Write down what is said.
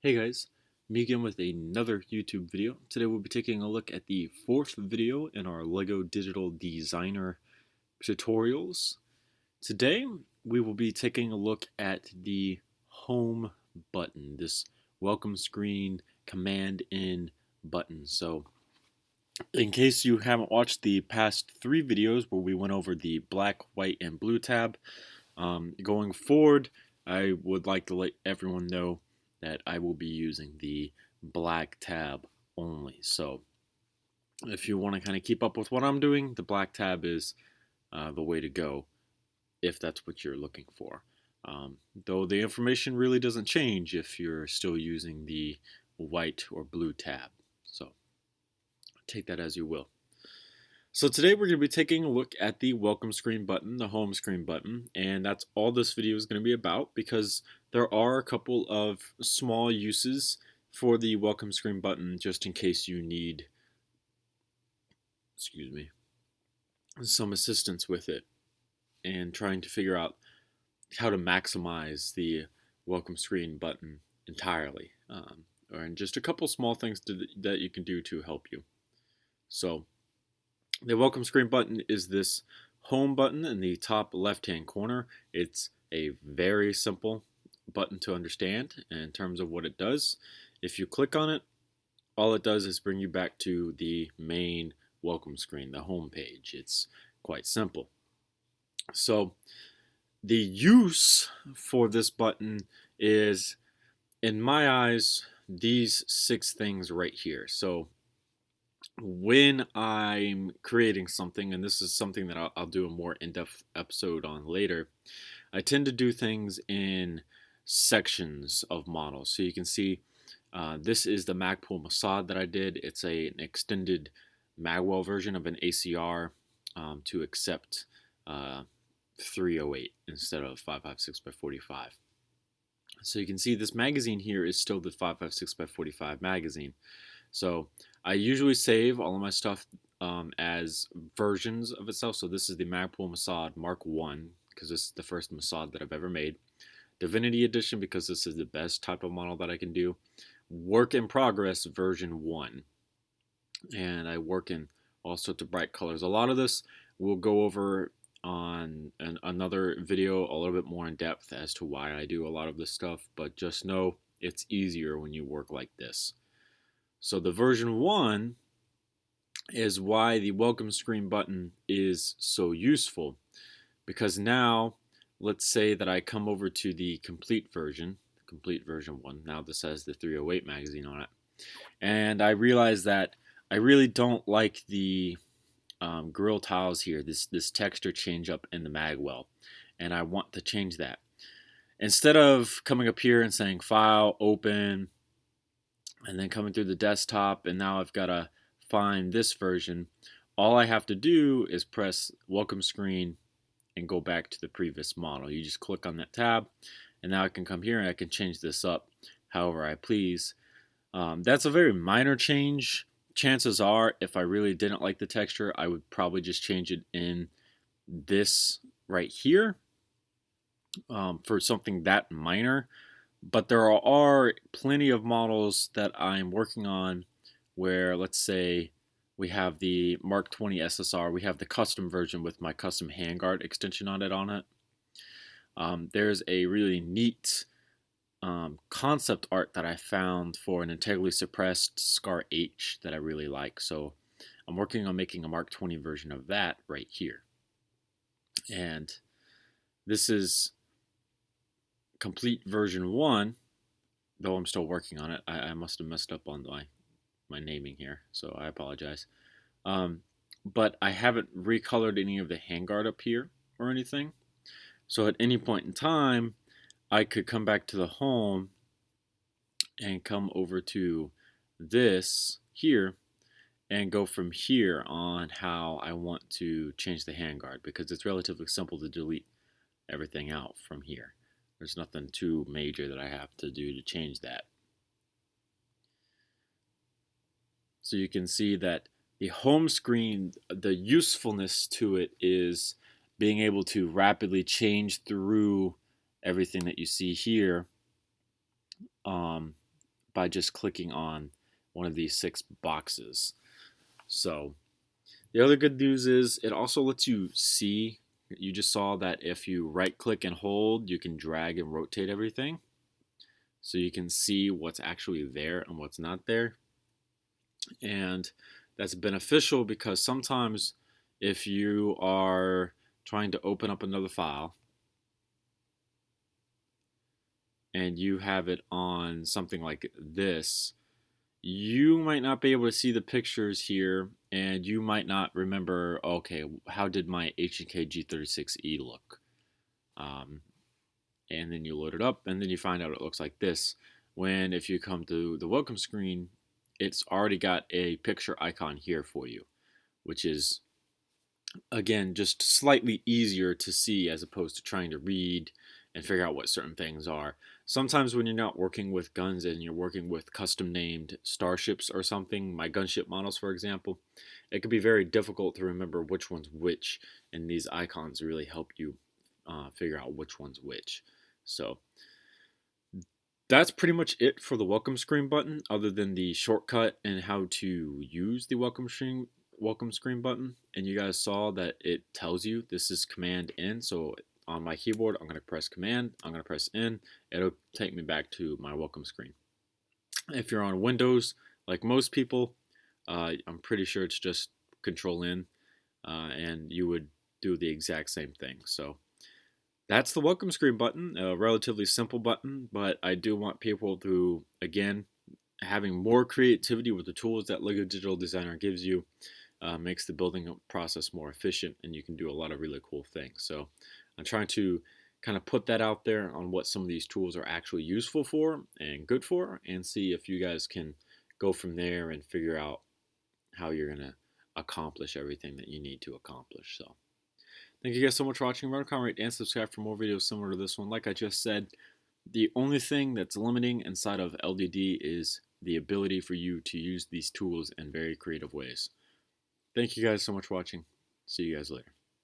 Hey guys, me again with another YouTube video. Today we'll be taking a look at the fourth video in our LEGO Digital Designer tutorials. Today we will be taking a look at the home button, this welcome screen command in button. So in case you haven't watched the past three videos where we went over the black, white, and blue tab, going forward I would like to let everyone know that I will be using the black tab only. So if you want to kind of keep up with what I'm doing, the black tab is the way to go if that's what you're looking for. Though the information really doesn't change if you're still using the white or blue tab. So take that as you will. So today we're going to be taking a look at the welcome screen button, the home screen button, and that's all this video is going to be about because there are a couple of small uses for the welcome screen button just in case you need, some assistance with it and trying to figure out how to maximize the welcome screen button entirely, or just a couple small things that you can do to help you. So the welcome screen button is this home button in the top left hand corner. It's a very simple button to understand in terms of what it does. If you click on it, all it does is bring you back to the main welcome screen, the home page. It's quite simple. So the use for this button is, in my eyes, these 6 things right here. So when I'm creating something, and this is something that I'll do a more in-depth episode on later, I tend to do things in sections of models. So you can see this is the Magpul Mossad that I did. It's an extended Magwell version of an ACR to accept 308 instead of 556x45. So you can see this magazine here is still the 556x45 magazine. So I usually save all of my stuff as versions of itself. So this is the Magpul Mossad Mark 1 because this is the first Mossad that I've ever made. Divinity Edition because this is the best type of model that I can do. Work in Progress version 1. And I work in all sorts of bright colors. A lot of this we'll go over on another video a little bit more in depth as to why I do a lot of this stuff. But just know it's easier when you work like this. So the version 1 is why the welcome screen button is so useful, because now let's say that I come over to the complete version 1. Now this has the 308 magazine on it, and I realize that I really don't like the grill tiles here, this texture change up in the magwell, and I want to change that. Instead of coming up here and saying File, Open, and then coming through the desktop, and now I've got to find this version, all I have to do is press welcome screen and go back to the previous model. You just click on that tab, and now I can come here and I can change this up however I please. That's a very minor change. Chances are, if I really didn't like the texture, I would probably just change it in this right here for something that minor. But there are plenty of models that I'm working on where, let's say, we have the Mark 20 SSR. We have the custom version with my custom handguard extension on it. There's a really neat concept art that I found for an integrally suppressed Scar H that I really like. So I'm working on making a Mark 20 version of that right here. And this is complete version 1, though I'm still working on it. I must have messed up on my naming here, so I apologize. But I haven't recolored any of the handguard up here or anything. So at any point in time, I could come back to the home and come over to this here and go from here on how I want to change the handguard, because it's relatively simple to delete everything out from here. There's nothing too major that I have to do to change that. So you can see that the home screen, the usefulness to it is being able to rapidly change through everything that you see here by just clicking on one of these 6 boxes. So the other good news is it also lets you see. You just saw that if you right click and hold, you can drag and rotate everything. So you can see what's actually there and what's not there. And that's beneficial because sometimes if you are trying to open up another file and you have it on something like this, you might not be able to see the pictures here, and you might not remember, okay, how did my H&K G36E look? And then you load it up, and then you find out it looks like this. When if you come to the welcome screen, it's already got a picture icon here for you, which is, again, just slightly easier to see as opposed to trying to read and figure out what certain things are. Sometimes when you're not working with guns and you're working with custom named starships or something, my gunship models for example, it can be very difficult to remember which one's which, and these icons really help you figure out which one's which. So that's pretty much it for the welcome screen button, other than the shortcut and how to use the welcome screen button. And you guys saw that it tells you this is Command N. So on my keyboard, I'm going to press Command, I'm going to press N. It'll take me back to my welcome screen. If you're on Windows, like most people, I'm pretty sure it's just Control N, and you would do the exact same thing. So that's the welcome screen button, a relatively simple button, but I do want people to, again, having more creativity with the tools that LEGO Digital Designer gives you makes the building process more efficient, and you can do a lot of really cool things. So I'm trying to kind of put that out there on what some of these tools are actually useful for and good for, and see if you guys can go from there and figure out how you're going to accomplish everything that you need to accomplish. So thank you guys so much for watching. Remember to comment, rate, and subscribe for more videos similar to this one. Like I just said, the only thing that's limiting inside of LDD is the ability for you to use these tools in very creative ways. Thank you guys so much for watching. See you guys later.